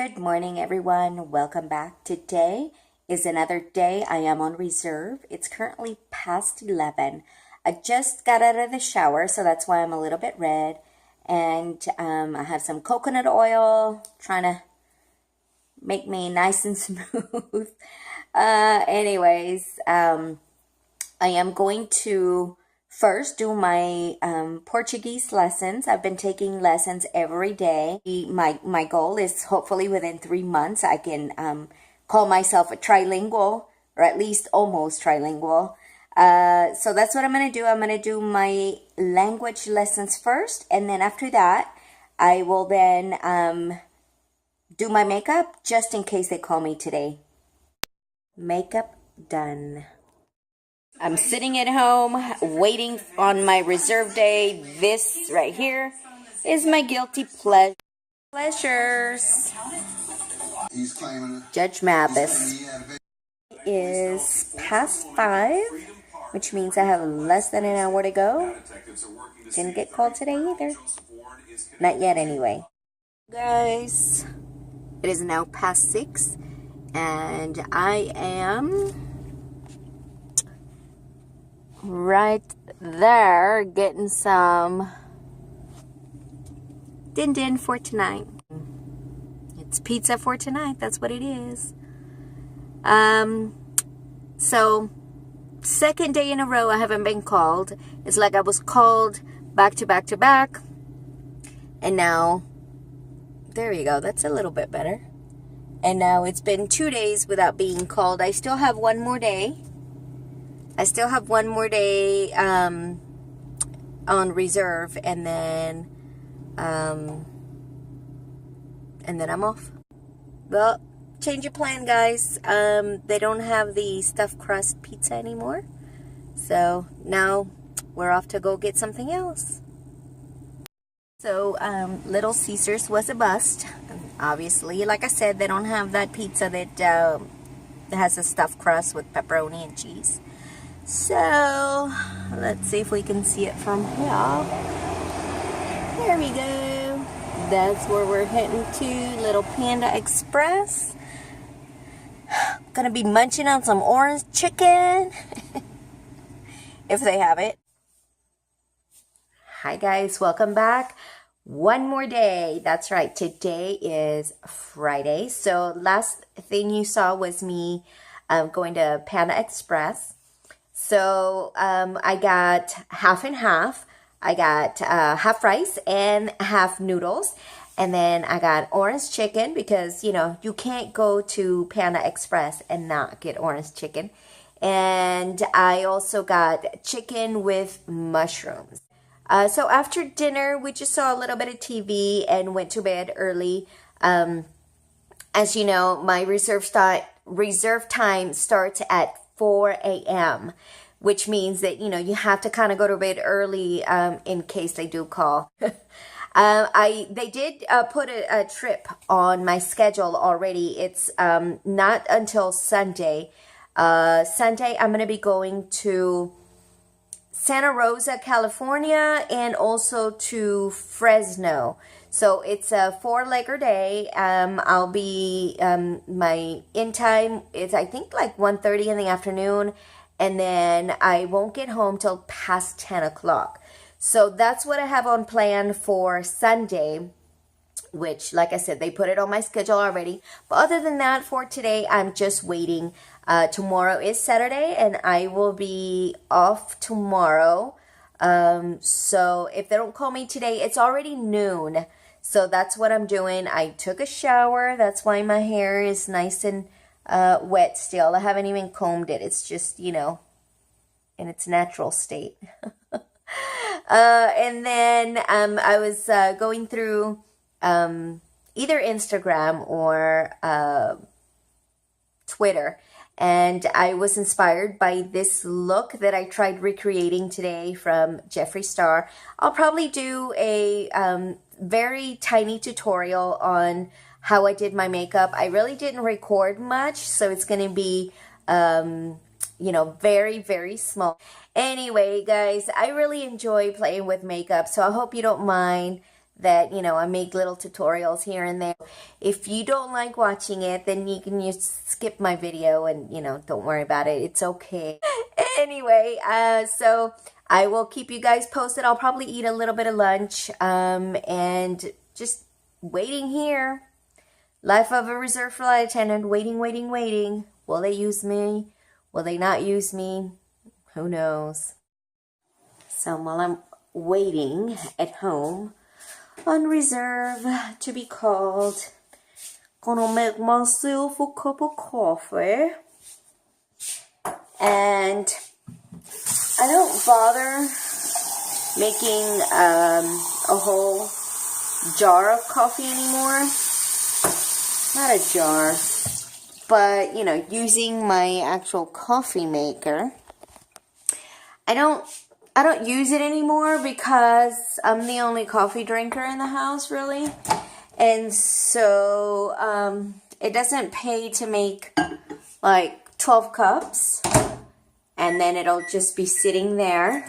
Good morning, everyone. Welcome back. Today is another day I am on reserve. It's currently past 11. I just got out of the shower, so that's why I'm a little bit red. And I have some coconut oil, trying to make me nice and smooth. Anyways, I am going to first do my Portuguese lessons. I've been taking lessons every day. My goal is hopefully within 3 months I can call myself a trilingual, or at least almost trilingual. So that's what I'm going to do. I'm going to do my language lessons first, and then after that I will then do my makeup just in case they call me today. Makeup done. I'm sitting at home waiting on my reserve day. This right here is my guilty pleasures. Judge Mathis. It is past 5, which means I have less than an hour to go. Didn't get called today either. Not yet anyway. Guys, it is now past 6 and I am right there getting some din for tonight. It's pizza for tonight. That's what it is. So second day in a row I haven't been called. It's like I was called back to back to back, and now there you go. That's a little bit better. And now it's been 2 days without being called. I still have one more day. On reserve, and then I'm off. Well, change your plan, guys. They don't have the stuffed crust pizza anymore, so now we're off to go get something else. So Little Caesars was a bust. Obviously, like I said, they don't have that pizza that has a stuffed crust with pepperoni and cheese. So let's see if we can see it from here. There we go. That's where we're heading to, Little Panda Express. Gonna be munching on some orange chicken if they have it. Hi guys, welcome back. One more day. That's right, today is Friday. So last thing you saw was me going to Panda Express. So I got half and half. I got half rice and half noodles. And then I got orange chicken because, you know, you can't go to Panda Express and not get orange chicken. And I also got chicken with mushrooms. So after dinner, we just saw a little bit of TV and went to bed early. As you know, my reserve time starts at 4 a.m., which means that, you know, you have to kind of go to bed early in case they do call. They did put a trip on my schedule already. It's not until Sunday. Sunday, I'm going to be going to Santa Rosa, California, and also to Fresno. So it's a 4-legger day. I'll be, my in time is I think like 1:30 in the afternoon, and then I won't get home till past 10 o'clock. So that's what I have on plan for Sunday, which, like I said, they put it on my schedule already. But other than that, for today, I'm just waiting. Tomorrow is Saturday, and I will be off tomorrow. So if they don't call me today, it's already noon. So that's what I'm doing. I took a shower. That's why my hair is nice and wet still. I haven't even combed it. It's just, you know, in its natural state. And then I was going through either Instagram or Twitter, and I was inspired by this look that I tried recreating today from Jeffree Star. I'll probably do a very tiny tutorial on how I did my makeup. I really didn't record much, so it's going to be, you know, very, very small. Anyway, guys, I really enjoy playing with makeup, so I hope you don't mind that, you know, I make little tutorials here and there. If you don't like watching it, then you can just skip my video and, you know, don't worry about it. It's okay. Anyway, so I will keep you guys posted. I'll probably eat a little bit of lunch and just waiting here. Life of a reserve flight attendant, waiting, waiting, waiting. Will they use me? Will they not use me? Who knows? So while I'm waiting at home on reserve to be called, gonna make myself a cup of coffee. And I don't bother making a whole jar of coffee anymore. Not a jar, but, you know, using my actual coffee maker. I don't use it anymore because I'm the only coffee drinker in the house, really. And so it doesn't pay to make like 12 cups. And then it'll just be sitting there.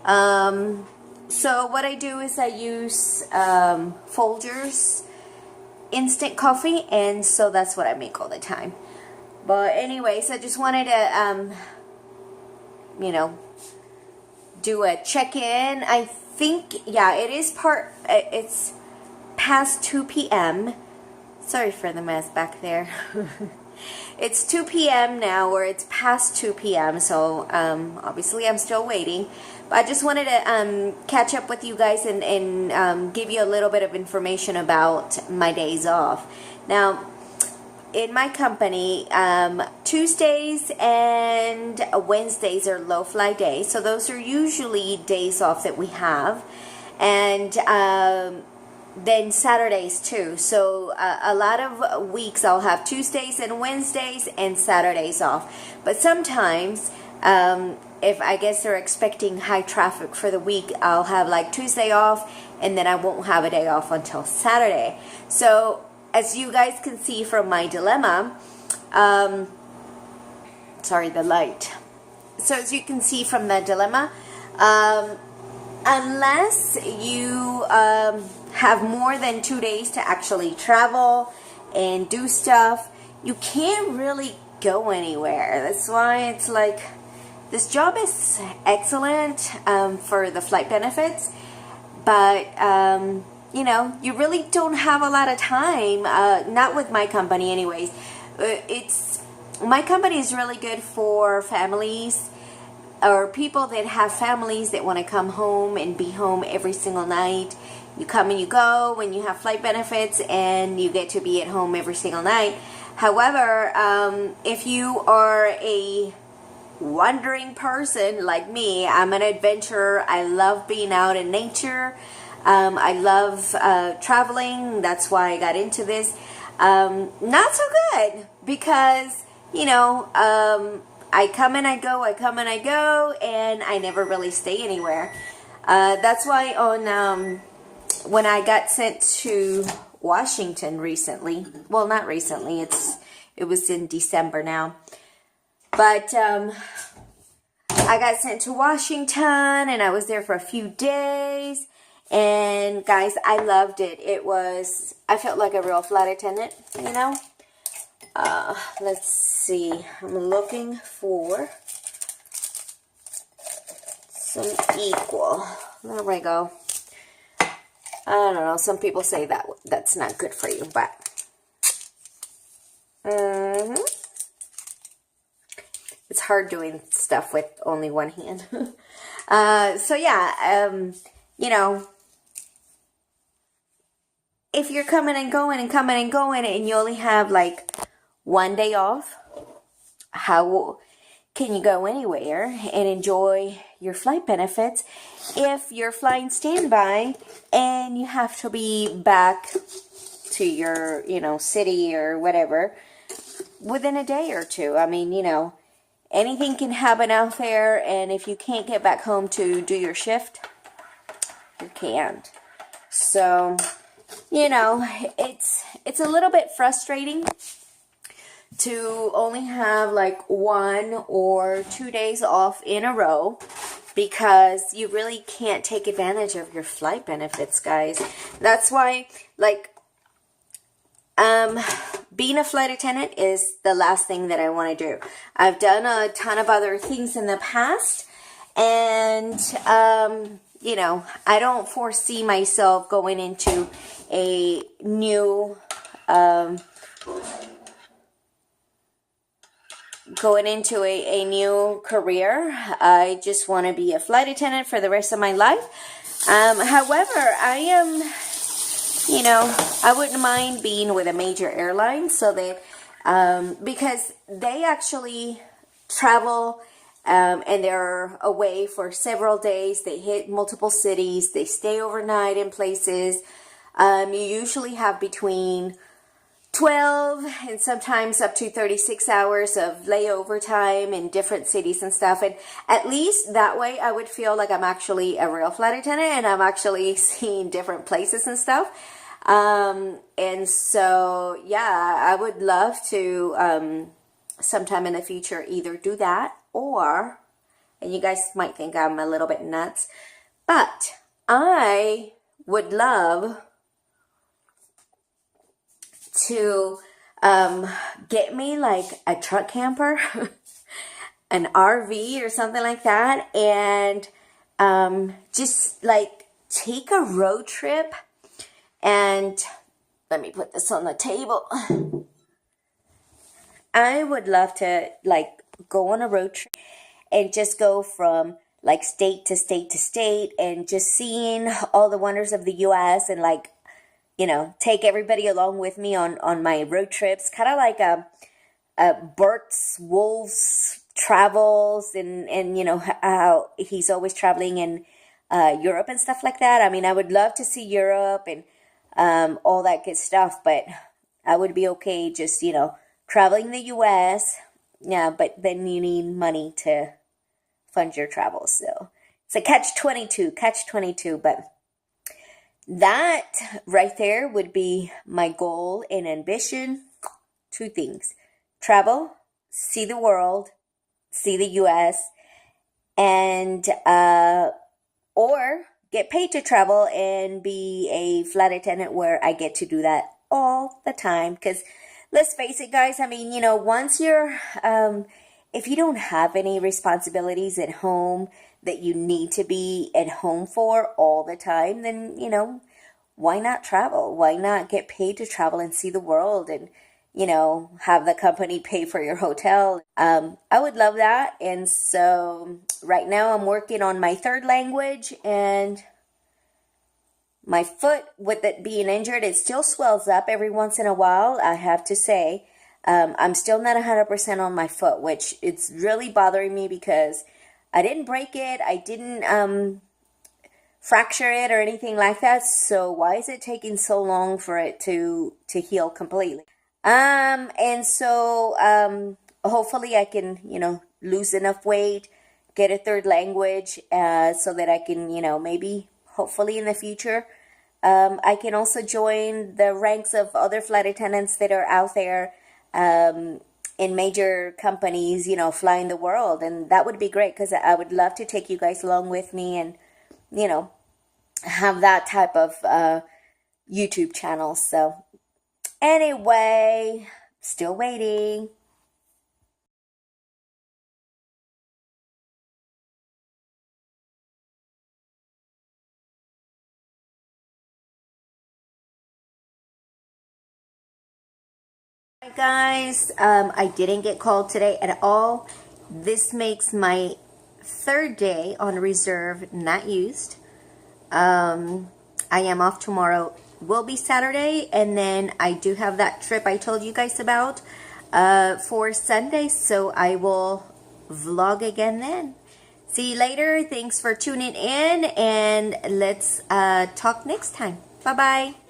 So what I do is I use Folgers instant coffee, and so that's what I make all the time. But anyways, I just wanted to you know, do a check-in. I think, yeah, it's past 2 p.m. Sorry for the mess back there. It's 2 p.m. now, or it's past 2 p.m. So obviously I'm still waiting. But I just wanted to catch up with you guys and give you a little bit of information about my days off. Now, in my company, Tuesdays and Wednesdays are low fly days. So those are usually days off that we have. And then Saturdays too. So a lot of weeks I'll have Tuesdays and Wednesdays and Saturdays off. But sometimes, if I guess they're expecting high traffic for the week, I'll have like Tuesday off, and then I won't have a day off until Saturday. So as you guys can see from my dilemma, sorry, the light. So as you can see from the dilemma, unless you have more than 2 days to actually travel and do stuff, you can't really go anywhere. That's why it's like, this job is excellent for the flight benefits, but you know, you really don't have a lot of time, not with my company anyways. My company is really good for families or people that have families that want to come home and be home every single night. You come and you go when you have flight benefits, and you get to be at home every single night. However, if you are a wandering person like me, I'm an adventurer. I love being out in nature. I love traveling. That's why I got into this. Not so good because, you know, I come and I go, I come and I go, and I never really stay anywhere. That's why on when I got sent to Washington recently, well, not recently, it was in December now, but I got sent to Washington, and I was there for a few days, and guys, I loved it. I felt like a real flight attendant, you know. Let's see, I'm looking for some equal. There we go. I don't know, some people say that that's not good for you, but it's hard doing stuff with only one hand. So yeah, you know, if you're coming and going and coming and going, and you only have like 1 day off, how can you go anywhere and enjoy your flight benefits if you're flying standby and you have to be back to your, you know, city or whatever within a day or two? I mean, you know, anything can happen out there, and if you can't get back home to do your shift, you can't. So, you know, it's a little bit frustrating to only have like 1 or 2 days off in a row. because you really can't take advantage of your flight benefits, guys. That's why, like, being a flight attendant is the last thing that I want to do. I've done a ton of other things in the past, and, you know, I don't foresee myself going into a new, career. I just want to be a flight attendant for the rest of my life. However, I am, you know, I wouldn't mind being with a major airline, so that, because they actually travel, and they're away for several days. They hit multiple cities. They stay overnight in places. You usually have between 12 and sometimes up to 36 hours of layover time in different cities and stuff. And at least that way I would feel like I'm actually a real flight attendant and I'm actually seeing different places and stuff. And so, yeah, I would love to, sometime in the future, either do that or, and you guys might think I'm a little bit nuts, but I would love to get me like a truck camper, an RV or something like that, and just like take a road trip. And let me put this on the table. I would love to like go on a road trip and just go from like state to state to state and just seeing all the wonders of the US and like, you know, take everybody along with me on my road trips, kind of like a Bert's Wolves travels, and you know how he's always traveling in Europe and stuff like that. I mean, I would love to see Europe and all that good stuff, but I would be okay just, you know, traveling the US. Yeah, but then you need money to fund your travel, so it's a catch-22, but that right there would be my goal and ambition. Two things: travel, see the world, see the US, and or get paid to travel and be a flight attendant where I get to do that all the time. Because let's face it, guys, I mean, you know, once you're, if you don't have any responsibilities at home that you need to be at home for all the time, then, you know, why not travel? Why not get paid to travel and see the world and, you know, have the company pay for your hotel? I would love that. And so right now I'm working on my third language, and my foot, with it being injured, it still swells up every once in a while, I have to say. I'm still not 100% on my foot, which it's really bothering me because I didn't break it. I didn't fracture it or anything like that. So why is it taking so long for it to heal completely? And so hopefully I can, you know, lose enough weight, get a third language, so that I can, you know, maybe hopefully in the future, I can also join the ranks of other flight attendants that are out there in major companies, you know, flying the world. And that would be great because I would love to take you guys along with me and, you know, have that type of YouTube channel. So anyway, still waiting. Hi guys, I didn't get called today at all. This makes my third day on reserve not used. I am off tomorrow. Will be Saturday, and then I do have that trip I told you guys about for Sunday, so I will vlog again then. See you later. Thanks for tuning in, and let's talk next time. Bye-bye.